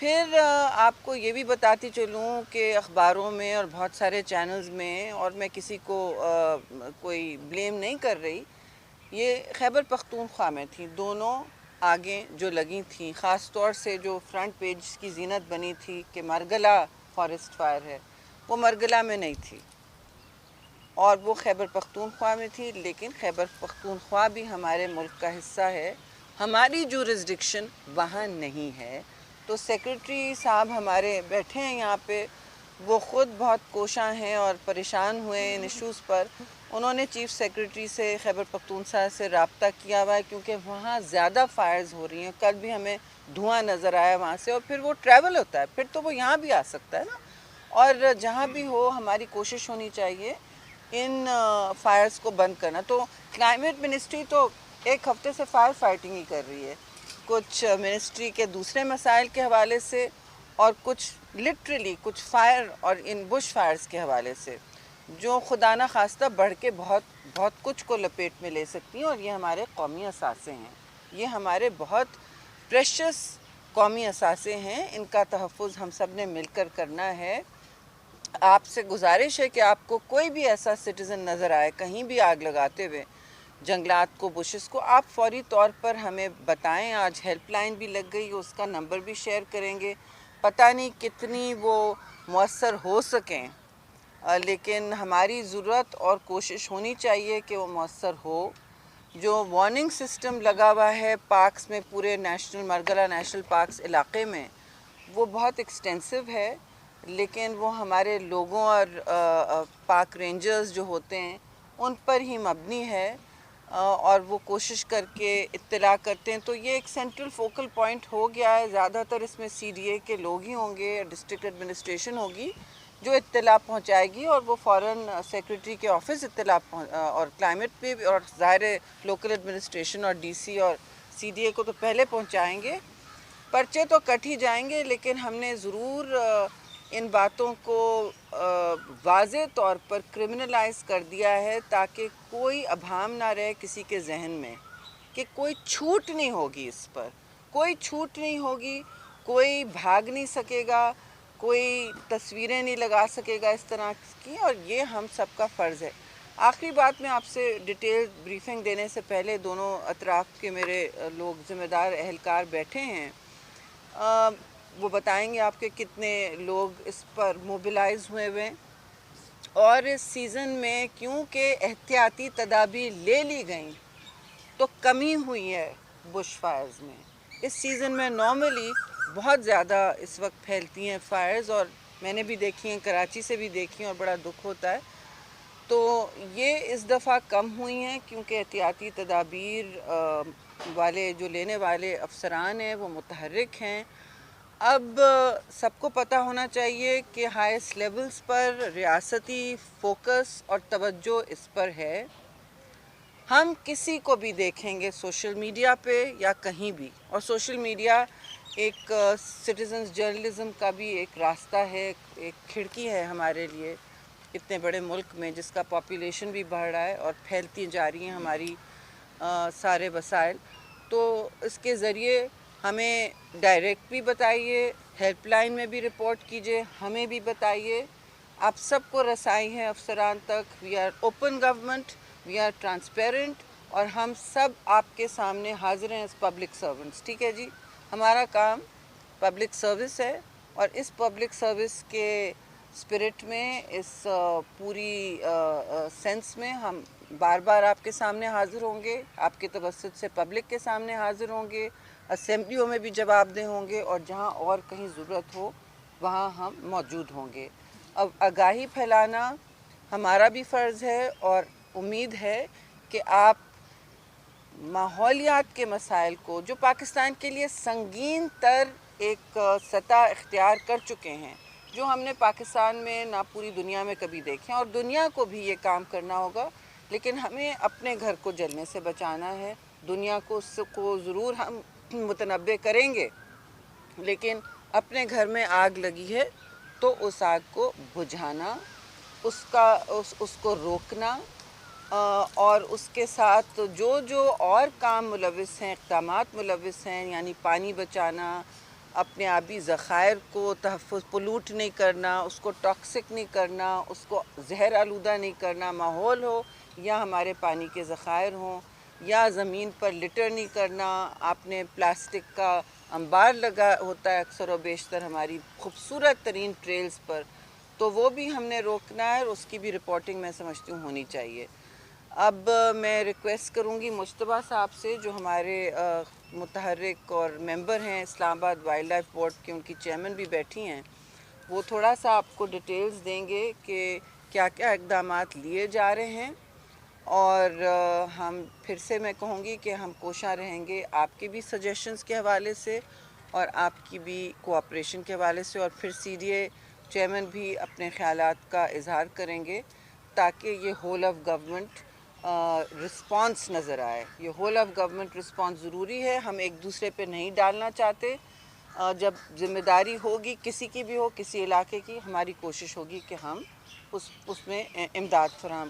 پھر آپ کو یہ بھی بتاتی چلوں کہ اخباروں میں اور بہت سارے چینلز میں، اور میں کسی کو کوئی بلیم نہیں کر رہی، یہ خیبر پختونخوا میں تھیں دونوں آگے جو لگی تھیں، خاص طور سے جو فرنٹ پیج کی زینت بنی تھی کہ مرگلہ فارسٹ فائر ہے، وہ مرگلہ میں نہیں تھی اور وہ خیبر پختونخوا میں تھی، لیکن خیبر پختونخوا بھی ہمارے ملک کا حصہ ہے، ہماری جورسڈکشن وہاں نہیں ہے۔ تو سیکرٹری صاحب ہمارے بیٹھے ہیں یہاں پہ، وہ خود بہت کوشاں ہیں اور پریشان ہوئے ان ایشوز پر۔ انہوں نے چیف سیکرٹری سے خیبر پختونخوا سے رابطہ کیا ہوا ہے، کیونکہ وہاں زیادہ فائرز ہو رہی ہیں، کل بھی ہمیں دھواں نظر آیا وہاں سے، اور پھر وہ ٹریول ہوتا ہے، پھر تو وہ یہاں بھی آ سکتا ہے نا۔ اور جہاں بھی ہو ہماری کوشش ہونی چاہیے ان فائرز کو بند کرنا۔ تو کلائمیٹ منسٹری تو ایک ہفتے سے فائر فائٹنگ ہی کر رہی ہے، کچھ منسٹری کے دوسرے مسائل کے حوالے سے، اور کچھ لٹرلی کچھ فائر اور ان بش فائرز کے حوالے سے، جو خدا نہ خواستہ بڑھ کے بہت بہت کچھ کو لپیٹ میں لے سکتی ہیں، اور یہ ہمارے قومی اثاثے ہیں، یہ ہمارے بہت پریشس قومی اثاثے ہیں، ان کا تحفظ ہم سب نے مل کر کرنا ہے۔ آپ سے گزارش ہے کہ آپ کو کوئی بھی ایسا سٹیزن نظر آئے کہیں بھی آگ لگاتے ہوئے جنگلات کو، بشز کو، آپ فوری طور پر ہمیں بتائیں۔ آج ہیلپ لائن بھی لگ گئی، اس کا نمبر بھی شیئر کریں گے، پتہ نہیں کتنی وہ مؤثر ہو سکیں، لیکن ہماری ضرورت اور کوشش ہونی چاہیے کہ وہ مؤثر ہو۔ جو وارننگ سسٹم لگا ہوا ہے پارکس میں، پورے مرگلہ نیشنل پارکس علاقے میں، وہ بہت ایکسٹینسو ہے، لیکن وہ ہمارے لوگوں اور پارک رینجرز جو ہوتے ہیں ان پر ہی مبنی ہے، اور وہ کوشش کر کے اطلاع کرتے ہیں۔ تو یہ ایک سینٹرل فوکل پوائنٹ ہو گیا ہے، زیادہ تر اس میں سی ڈی اے کے لوگ ہی ہوں گے، ڈسٹرکٹ ایڈمنسٹریشن ہوگی جو اطلاع پہنچائے گی، اور وہ فوراً سیکرٹری کے آفس اطلاع اور کلائمیٹ پہ بھی، اور ظاہر لوکل ایڈمنسٹریشن اور ڈی سی اور سی ڈی اے کو تو پہلے پہنچائیں گے۔ پرچے تو کٹ ہی جائیں گے، لیکن ہم نے ضرور ان باتوں کو واضح طور پر کرمنلائز کر دیا ہے، تاکہ کوئی ابہام نہ رہے کسی کے ذہن میں کہ کوئی چھوٹ نہیں ہوگی، اس پر کوئی چھوٹ نہیں ہوگی، کوئی بھاگ نہیں سکے گا، کوئی تصویریں نہیں لگا سکے گا اس طرح کی، اور یہ ہم سب کا فرض ہے۔ آخری بات میں آپ سے ڈیٹیل بریفنگ دینے سے پہلے، دونوں اطراف کے میرے لوگ ذمہ دار اہلکار بیٹھے ہیں، وہ بتائیں گے آپ کے کتنے لوگ اس پر موبلائز ہوئے ہیں، اور اس سیزن میں کیونکہ احتیاطی تدابیر لے لی گئیں تو کمی ہوئی ہے بش فائرز میں۔ اس سیزن میں نارملی بہت زیادہ اس وقت پھیلتی ہیں فائرز، اور میں نے بھی دیکھی ہیں، کراچی سے بھی دیکھی ہیں، اور بڑا دکھ ہوتا ہے۔ تو یہ اس دفعہ کم ہوئی ہیں کیونکہ احتیاطی تدابیر والے جو لینے والے افسران ہیں وہ متحرک ہیں۔ اب سب کو پتہ ہونا چاہیے کہ ہائیسٹ لیولز پر ریاستی فوکس اور توجہ اس پر ہے۔ ہم کسی کو بھی دیکھیں گے سوشل میڈیا پہ یا کہیں بھی، اور سوشل میڈیا ایک سٹیزنز جرنلزم کا بھی ایک راستہ ہے، ایک کھڑکی ہے ہمارے لیے اتنے بڑے ملک میں، جس کا پاپولیشن بھی بڑھ رہا ہے اور پھیلتی جا رہی ہیں ہماری سارے وسائل۔ تو اس کے ذریعے ہمیں ڈائریکٹ بھی بتائیے، ہیلپ لائن میں بھی رپورٹ کیجیے، ہمیں بھی بتائیے، آپ سب کو رسائی ہے افسران تک۔ We are open government, we are transparent, اور ہم سب آپ کے سامنے حاضر ہیں ایز پبلک سرونٹس، ٹھیک ہے جی؟ ہمارا کام پبلک سروس ہے، اور اس پبلک سروس کے اسپرٹ میں، اس پوری سینس میں ہم بار بار آپ کے سامنے حاضر ہوں گے، آپ کے توسط سے پبلک کے سامنے حاضر ہوں گے، اسمبلیوں میں بھی جواب دہ ہوں گے، اور جہاں اور کہیں ضرورت ہو وہاں ہم موجود ہوں گے۔ اب آگاہی پھیلانا ہمارا بھی فرض ہے، اور امید ہے کہ آپ ماحولیات کے مسائل کو، جو پاکستان کے لیے سنگین تر ایک سطح اختیار کر چکے ہیں، جو ہم نے پاکستان میں نہ پوری دنیا میں کبھی دیکھے ہیں، اور دنیا کو بھی یہ کام کرنا ہوگا، لیکن ہمیں اپنے گھر کو جلنے سے بچانا ہے۔ دنیا کو اس کو ضرور ہم متنبع کریں گے، لیکن اپنے گھر میں آگ لگی ہے تو اس آگ کو بجھانا، اس کو روکنا، اور اس کے ساتھ جو اور کام ملوث ہیں، اقدامات ملوث ہیں، یعنی پانی بچانا، اپنے آبی ذخائر کو تحفظ پولوٹ نہیں کرنا، اس کو ٹاکسک نہیں کرنا، اس کو زہر آلودہ نہیں کرنا، ماحول ہو یا ہمارے پانی کے ذخائر ہوں، یا زمین پر لٹر نہیں کرنا. آپ نے پلاسٹک کا انبار لگا ہوتا ہے اکثر و بیشتر ہماری خوبصورت ترین ٹریلز پر، تو وہ بھی ہم نے روکنا ہے اور اس کی بھی رپورٹنگ میں سمجھتی ہوں ہونی چاہیے. اب میں ریکویسٹ کروں گی مجتبیٰ صاحب سے، جو ہمارے متحرک اور ممبر ہیں اسلام آباد وائلڈ لائف بورڈ کی، ان کی چیئرمین بھی بیٹھی ہیں، وہ تھوڑا سا آپ کو ڈیٹیلز دیں گے کہ کیا کیا اقدامات لیے جا رہے ہیں. اور ہم پھر سے میں کہوں گی کہ ہم کوشاں رہیں گے آپ کے بھی سجیشنز کے حوالے سے اور آپ کی بھی کوآپریشن کے حوالے سے، اور پھر سی ڈی اے چیئرمین بھی اپنے خیالات کا اظہار کریں گے تاکہ یہ ہول آف گورنمنٹ رسپانس نظر آئے. یہ ہول آف گورنمنٹ رسپانس ضروری ہے، ہم ایک دوسرے پہ نہیں ڈالنا چاہتے. جب ذمہ داری ہوگی کسی کی بھی ہو، کسی علاقے کی، ہماری کوشش ہوگی کہ ہم اس میں امداد فراہم